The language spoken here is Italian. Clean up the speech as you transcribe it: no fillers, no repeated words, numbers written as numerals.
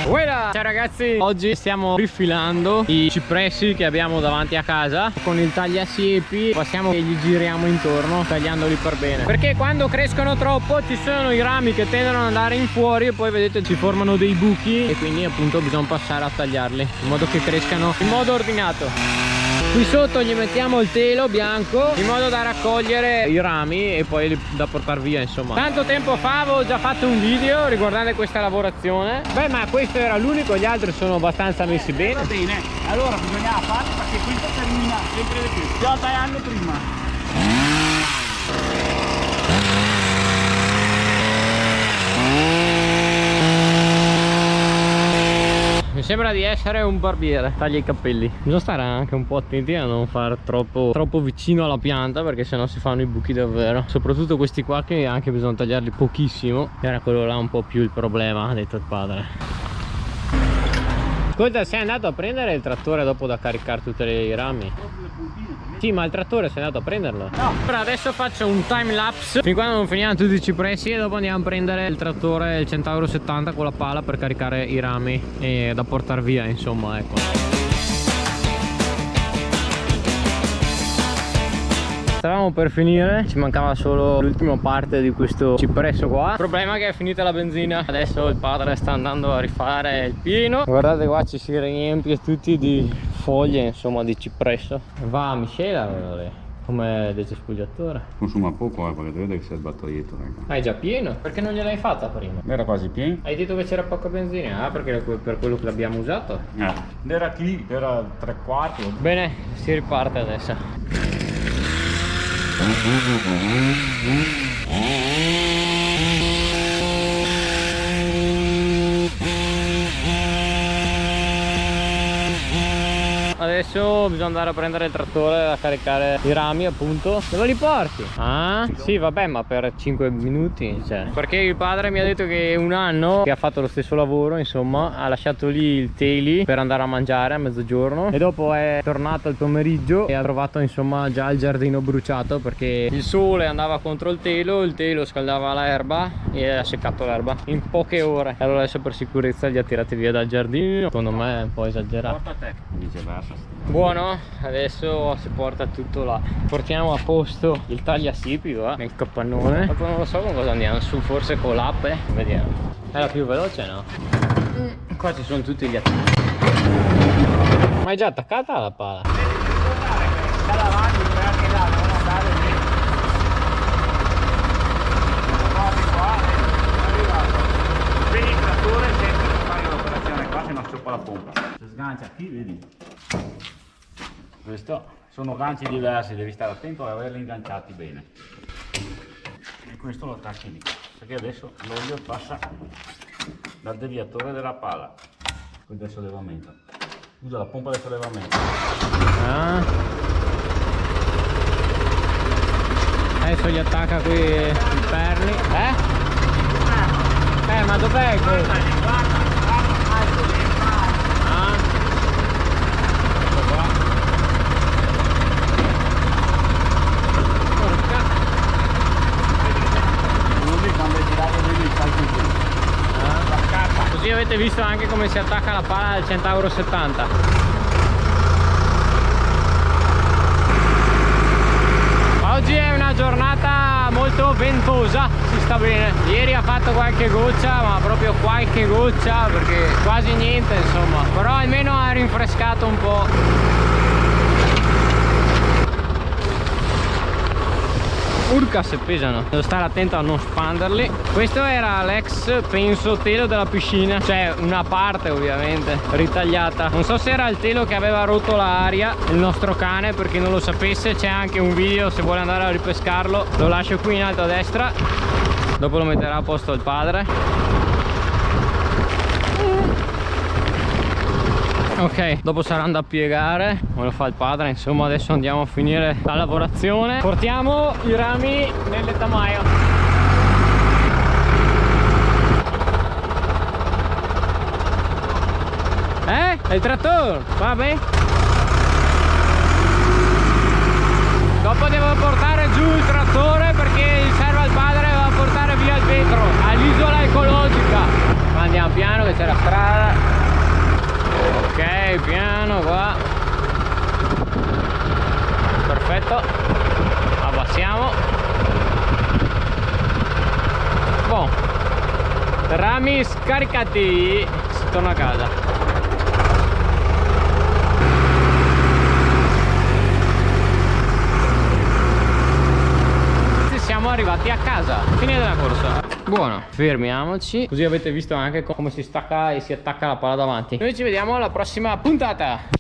Ciao ragazzi, oggi stiamo rifilando i cipressi che abbiamo davanti a casa. Con il tagliasiepi passiamo e gli giriamo intorno, tagliandoli per bene, perché quando crescono troppo ci sono i rami che tendono ad andare in fuori e poi vedete si formano dei buchi, e quindi appunto bisogna passare a tagliarli in modo che crescano in modo ordinato. Qui sotto gli mettiamo il telo bianco in modo da raccogliere i rami e poi da portare via, insomma. Tanto tempo fa avevo già fatto un video riguardante questa lavorazione. Beh, ma questo era l'unico, gli altri sono abbastanza messi bene. Va bene, allora bisognava farli perché questo termina sempre di più. Stiamo tagliando prima. Mi sembra di essere un barbiere, taglia i capelli. Bisogna stare anche un po' attenti a non fare troppo vicino alla pianta, perché sennò si fanno i buchi davvero. Soprattutto questi qua che anche bisogna tagliarli pochissimo. Era quello là un po' più il problema, ha detto il padre. Ascolta, sei andato a prendere il trattore dopo da caricare tutti i rami? Sì, ma il trattore sei andato a prenderlo? No. Allora adesso faccio un time lapse fin quando non finiamo tutti i cipressi, e dopo andiamo a prendere il trattore, il Centauro 70 con la pala per caricare i rami e da portare via, insomma, ecco. Stavamo per finire, ci mancava solo l'ultima parte di questo cipresso qua. Il problema è che è finita la benzina. Adesso il padre sta andando a rifare il pieno. Guardate qua, ci si riempie tutti di foglie, insomma, di cipresso. Va a miscela come decespugliatore. Consuma poco, perché vede che si è sbattoietto. Hai già pieno? Perché non gliel'hai fatta prima? Era quasi pieno. Hai detto che c'era poca benzina? Ah, perché per quello che l'abbiamo usato? Era chi? Era 3/4. Bene, si riparte adesso. Adesso bisogna andare a prendere il trattore da caricare i rami, appunto. Dove li porti? Ah, sì, vabbè, ma per 5 minuti, cioè. Perché il padre mi ha detto che un anno che ha fatto lo stesso lavoro, insomma, ha lasciato lì il teli per andare a mangiare a mezzogiorno, e dopo è tornato al pomeriggio e ha trovato, insomma, già il giardino bruciato, perché il sole andava contro il telo scaldava l'erba e ha seccato l'erba in poche ore. Allora adesso per sicurezza li ha tirati via dal giardino. Secondo me è un po' esagerato. Porta te, viceversa. Buono, adesso si porta tutto là. Portiamo a posto il tagliasiepi qua nel capannone. Dopo non lo so con cosa andiamo, su forse con l'ape, vediamo. È la più veloce, no? Qua ci sono tutti gli attacchi. Ma è già attaccata la pala? Sta davanti, però anche là, non andare lì. Guardi qua, è arrivato. Vedi il trattore sempre che fai l'operazione qua, se non stoppa la pompa. Si sgancia qui, vedi? Questo sono ganci diversi, devi stare attento ad averli inganciati bene. E questo lo attacchi lì, perché adesso l'olio passa dal deviatore della pala con il sollevamento. Usa la pompa del sollevamento. Adesso gli attacca qui i perni. Ma dov'è questo? Così avete visto anche come si attacca la pala del Centauro 70. Oggi è una giornata molto ventosa, si sta bene. Ieri ha fatto qualche goccia, ma proprio qualche goccia, perché quasi niente, insomma. Però almeno ha rinfrescato un po'. Urca se pesano, devo stare attento a non spanderli. Questo era l'ex, penso, telo della piscina, cioè una parte ovviamente ritagliata. Non so se era il telo che aveva rotto l'aria, il nostro cane, per chi non lo sapesse. C'è anche un video, se vuole andare a ripescarlo lo lascio qui in alto a destra, dopo lo metterà a posto il padre. Ok, dopo saranno da piegare, come lo fa il padre. Insomma, adesso andiamo a finire la lavorazione. Portiamo i rami nel lettamaio. È il trattore, va bene? Dopo devo portare giù il trattore perché il serve al padre va a portare via il vetro all'isola ecologica. Ma andiamo piano che c'è la strada. Salami scaricati, si torna a casa. Siamo arrivati a casa, fine della corsa. Buono, fermiamoci, così avete visto anche come si stacca e si attacca la palla davanti. Noi ci vediamo alla prossima puntata.